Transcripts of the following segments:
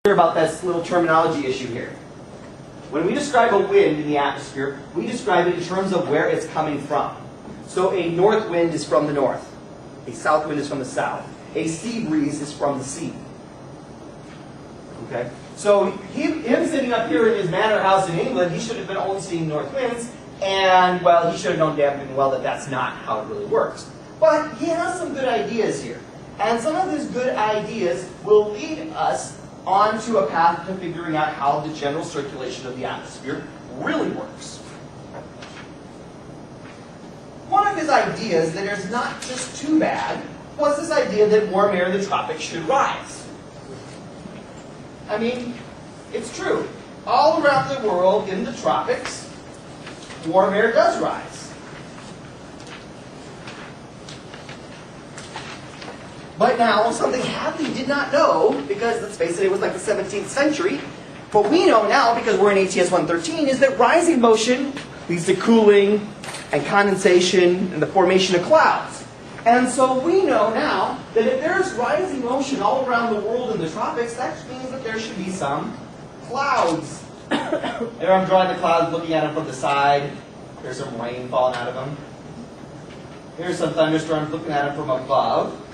About this little terminology issue here. When we describe a wind in the atmosphere, we describe it in terms of where it's coming from. So a north wind is from the north. A south wind is from the south. A sea breeze is from the sea. Okay? So him sitting up here in his manor house in England, he should have been only seeing north winds, and, well, he should have known damn well that that's not how it really works. But he has some good ideas here. And some of his good ideas will lead us onto a path to figuring out how the general circulation of the atmosphere really works. One of his ideas that is not just too bad was this idea that warm air in the tropics should rise. I mean, it's true. All around the world in the tropics, warm air does rise. But now, something Hadley did not know, because let's face it was like the 17th century, what we know now, because we're in ATS 113, is that rising motion leads to cooling and condensation and the formation of clouds. And so we know now that if there's rising motion all around the world in the tropics, that means that there should be some clouds. There I'm drawing the clouds, looking at them from the side. There's some rain falling out of them. Here's some thunderstorms, looking at them from above.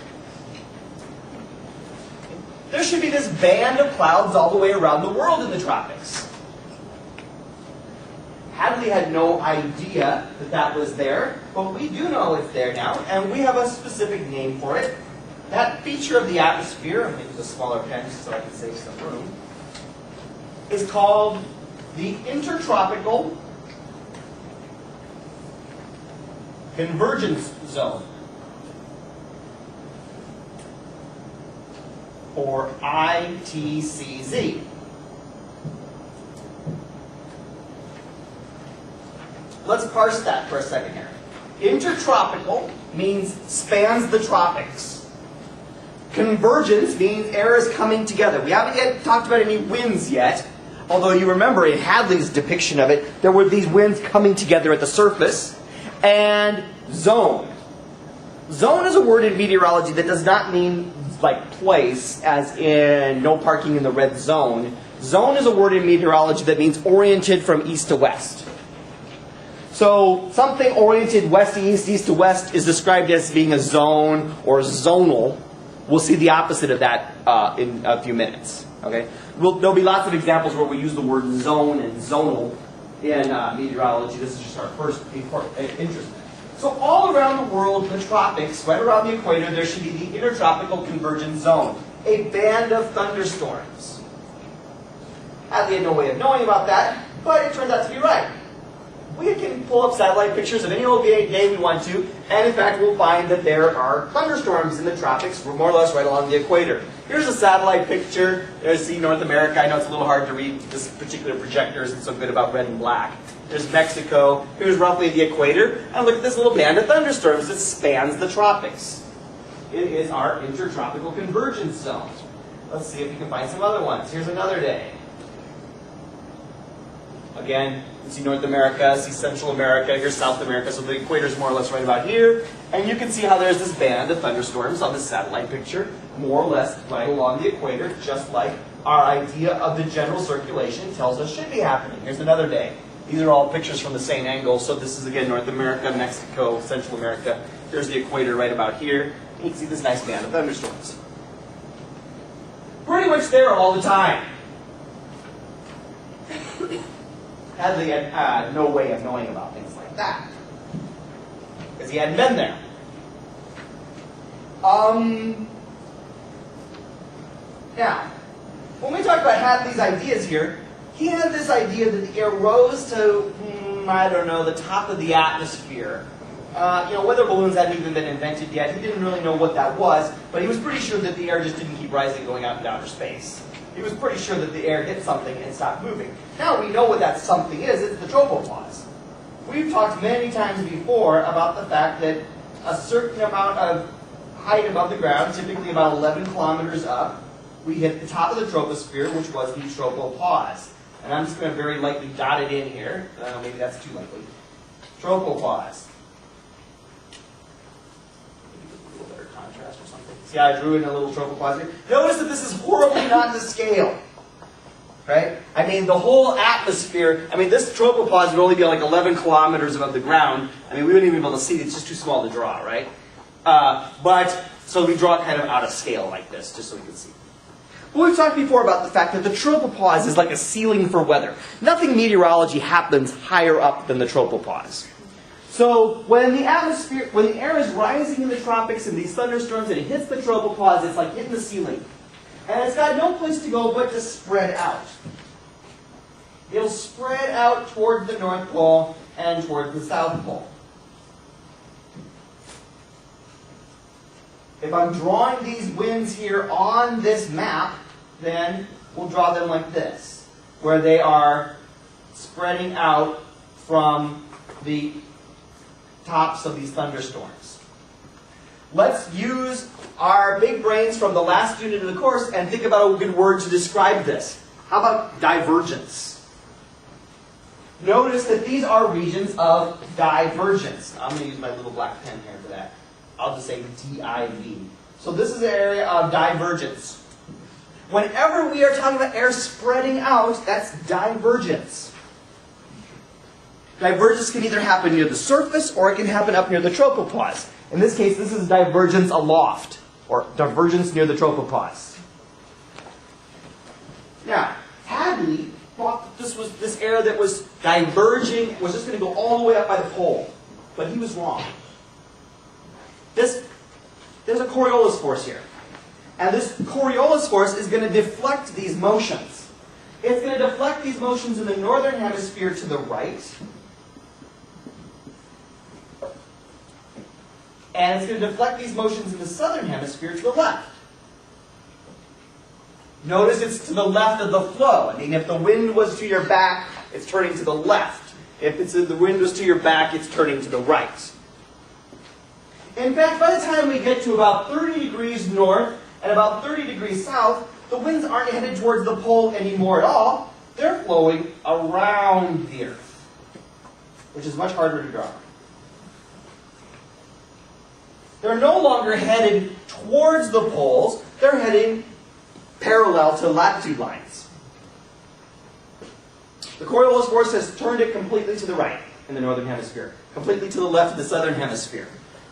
There should be this band of clouds all the way around the world in the tropics. Hadley had no idea that that was there, but we do know it's there now, and we have a specific name for it. That feature of the atmosphere, I'm going to use a smaller pen so I can save some room, is called the Intertropical Convergence Zone, or ITCZ. Let's parse that for a second here. Intertropical means spans the tropics. Convergence means air is coming together. We haven't yet talked about any winds yet, although you remember in Hadley's depiction of it, there were these winds coming together at the surface. And zone. Zone is a word in meteorology that does not mean like place, as in no parking in the red zone. Zone is a word in meteorology that means oriented from east to west. So something oriented west to east, east to west is described as being a zone or zonal. We'll see the opposite of that in a few minutes. Okay, there'll be lots of examples where we use the word zone and zonal in meteorology. This is just our first interest. So all around the world, the tropics, right around the equator, there should be the Intertropical Convergence Zone, a band of thunderstorms. Hadley had no way of knowing about that, but it turns out to be right. We can pull up satellite pictures of any old day we want to, and in fact we'll find that there are thunderstorms in the tropics, more or less right along the equator. Here's a satellite picture. There's North America. I know it's a little hard to read. This particular projector isn't so good about red and black. There's Mexico. Here's roughly the equator. And look at this little band of thunderstorms that spans the tropics. It is our Intertropical Convergence Zone. Let's see if we can find some other ones. Here's another day. Again, you see North America, see Central America, here's South America, so the equator is more or less right about here. And you can see how there's this band of thunderstorms on this satellite picture, more or less right along the equator, just like our idea of the general circulation tells us should be happening. Here's another day. These are all pictures from the same angle, so this is again North America, Mexico, Central America. There's the equator right about here. And you can see this nice band of thunderstorms. Pretty much there all the time. Hadley had no way of knowing about things like that, because he hadn't been there. Now, when we talk about Hadley's ideas here, he had this idea that the air rose to, I don't know, the top of the atmosphere. Weather balloons hadn't even been invented yet. He didn't really know what that was, but he was pretty sure that the air just didn't keep rising going out into outer space. He was pretty sure that the air hit something and stopped moving. Now we know what that something is. It's the tropopause. We've talked many times before about the fact that a certain amount of height above the ground, typically about 11 kilometers up, we hit the top of the troposphere, which was the tropopause. And I'm just going to very lightly dot it in here. Maybe that's too lightly. Tropopause. See how I drew in a little tropopause here? Notice that this is horribly not to scale. right? I mean, the whole atmosphere, I mean, this tropopause would only be like 11 kilometers above the ground. I mean, we wouldn't even be able to see it. It's just too small to draw, right? So we draw it kind of out of scale like this, just so we can see. But we've talked before about the fact that the tropopause is like a ceiling for weather. Nothing meteorology happens higher up than the tropopause. So when the air is rising in the tropics and these thunderstorms and it hits the tropopause, it's like hitting the ceiling. And it's got no place to go but to spread out. It'll spread out toward the North Pole and toward the South Pole. If I'm drawing these winds here on this map, then we'll draw them like this, where they are spreading out from the tops of these thunderstorms. Let's use our big brains from the last unit of the course and think about a good word to describe this. How about divergence? Notice that these are regions of divergence. I'm going to use my little black pen here for that. I'll just say DIV. So this is an area of divergence. Whenever we are talking about air spreading out, that's divergence. Divergence can either happen near the surface or it can happen up near the tropopause. In this case, this is divergence aloft, or divergence near the tropopause. Now, Hadley thought that this air that was diverging was just going to go all the way up by the pole, but he was wrong. There's a Coriolis force here. And this Coriolis force is going to deflect these motions. It's going to deflect these motions in the northern hemisphere to the right. And it's going to deflect these motions in the southern hemisphere to the left. Notice it's to the left of the flow. I mean, if the wind was to your back, it's turning to the left. If the wind was to your back, it's turning to the right. In fact, by the time we get to about 30 degrees north and about 30 degrees south, the winds aren't headed towards the pole anymore at all. They're flowing around the Earth, which is much harder to draw. They're no longer headed towards the poles. They're heading parallel to latitude lines. The Coriolis force has turned it completely to the right in the northern hemisphere, completely to the left of the southern hemisphere.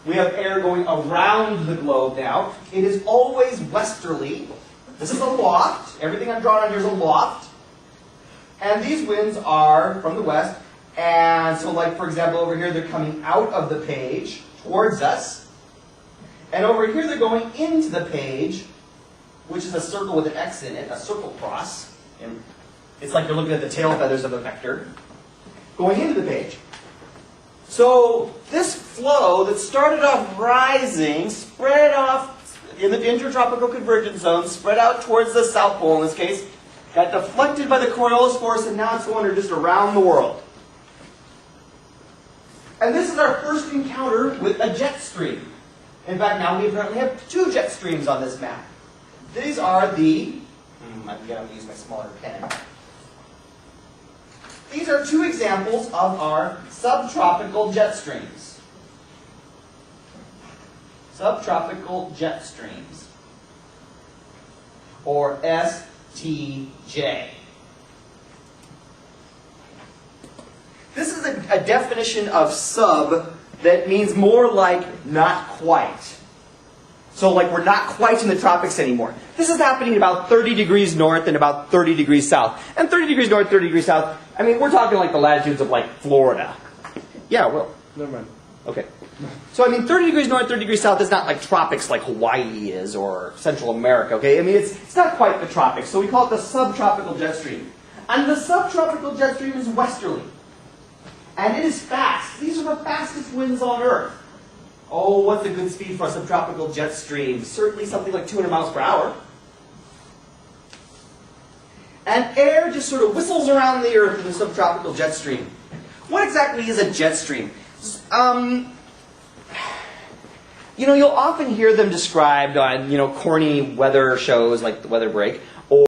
We have air going around the globe now. It is always westerly. This is a loft. Everything I've drawn on here is a loft. And these winds are from the west. And so, like, for example, over here, they're coming out of the page towards us. And over here, they're going into the page, which is a circle with an X in it, a circle cross. And it's like you're looking at the tail feathers of a vector. Going into the page. So this flow that started off rising, spread off in the intertropical convergence zone, spread out towards the South Pole in this case, got deflected by the Coriolis force, and now it's going just around the world. And this is our first encounter with a jet stream. In fact, now we apparently have 2 jet streams on this map. These are the... I'm going to use my smaller pen. These are 2 examples of our subtropical jet streams. Subtropical jet streams, or STJ. This is a definition of sub that means more like not quite. So like we're not quite in the tropics anymore. This is happening about 30 degrees north and about 30 degrees south. And 30 degrees north, 30 degrees south, I mean, we're talking like the latitudes of like Florida. Yeah, well, never mind. Okay. So I mean, 30 degrees north, 30 degrees south is not like tropics like Hawaii is or Central America, okay? I mean, it's not quite the tropics, so we call it the subtropical jet stream. And the subtropical jet stream is westerly. And it is fast. These are the fastest winds on Earth. Oh, what's a good speed for a subtropical jet stream? Certainly something like 200 miles per hour. And air just sort of whistles around the Earth in the subtropical jet stream. What exactly is a jet stream? You know, you'll often hear them described on, corny weather shows like The Weather Break.